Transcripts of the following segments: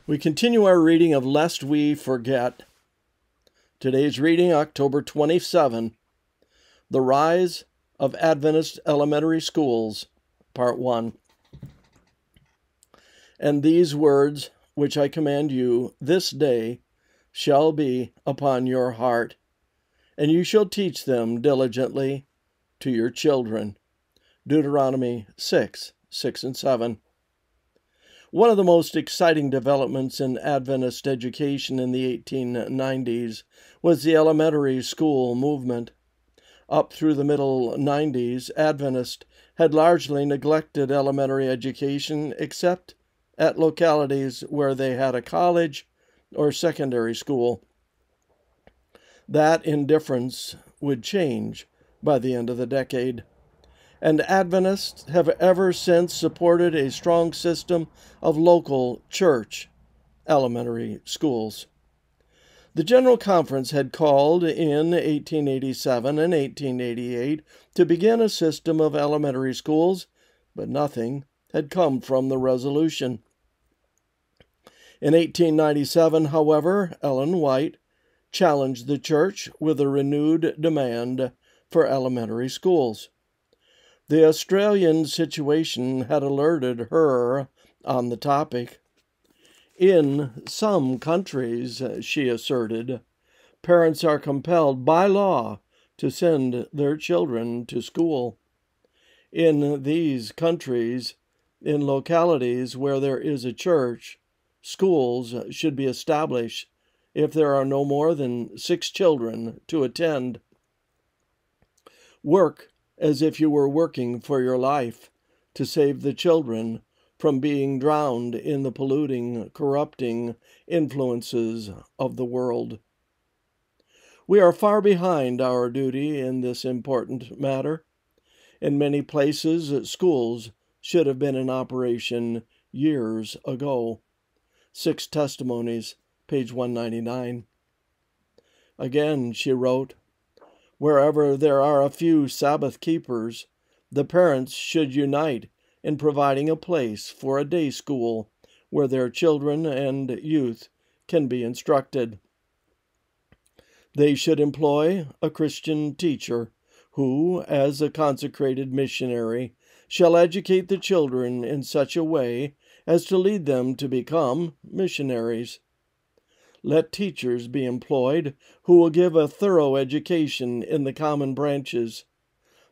We continue our reading of Lest We Forget. Today's reading, October 27, The Rise of Adventist Elementary Schools, Part 1. And these words which I command you this day shall be upon your heart, and you shall teach them diligently to your children. Deuteronomy 6 and 7. One of the most exciting developments in Adventist education in the 1890s was the elementary school movement. Up through the middle 90s, Adventists had largely neglected elementary education except at localities where they had a college or secondary school. That indifference would change by the end of the decade, and Adventists have ever since supported a strong system of local church elementary schools. The General Conference had called in 1887 and 1888 to begin a system of elementary schools, but nothing had come from the resolution. In 1897, however, Ellen White challenged the church with a renewed demand for elementary schools. The Australian situation had alerted her on the topic. In some countries, she asserted, parents are compelled by law to send their children to school. In these countries, in localities where there is a church, schools should be established if there are no more than 6 children to attend. Work as if you were working for your life to save the children from being drowned in the polluting, corrupting influences of the world. We are far behind our duty in this important matter. In many places, schools should have been in operation years ago. 6 Testimonies, page 199. Again, she wrote, wherever there are a few Sabbath keepers, the parents should unite in providing a place for a day school where their children and youth can be instructed. They should employ a Christian teacher who, as a consecrated missionary, shall educate the children in such a way as to lead them to become missionaries. Let teachers be employed who will give a thorough education in the common branches,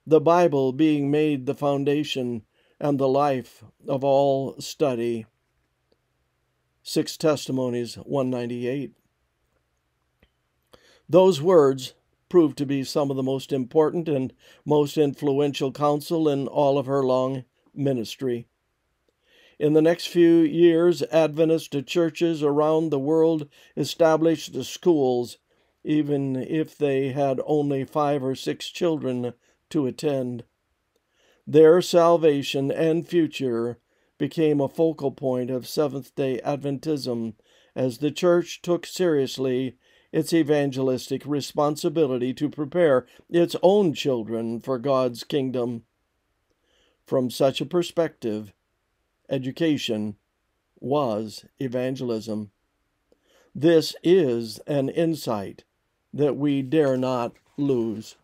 the Bible being made the foundation and the life of all study. 6 Testimonies, 198. Those words proved to be some of the most important and most influential counsel in all of her long ministry. In the next few years, Adventist churches around the world established schools, even if they had only 5 or 6 children to attend. Their salvation and future became a focal point of Seventh-day Adventism as the church took seriously its evangelistic responsibility to prepare its own children for God's kingdom. From such a perspective, education was evangelism. This is an insight that we dare not lose.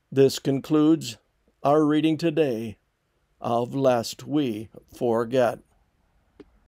This concludes our reading today of Lest We Forget.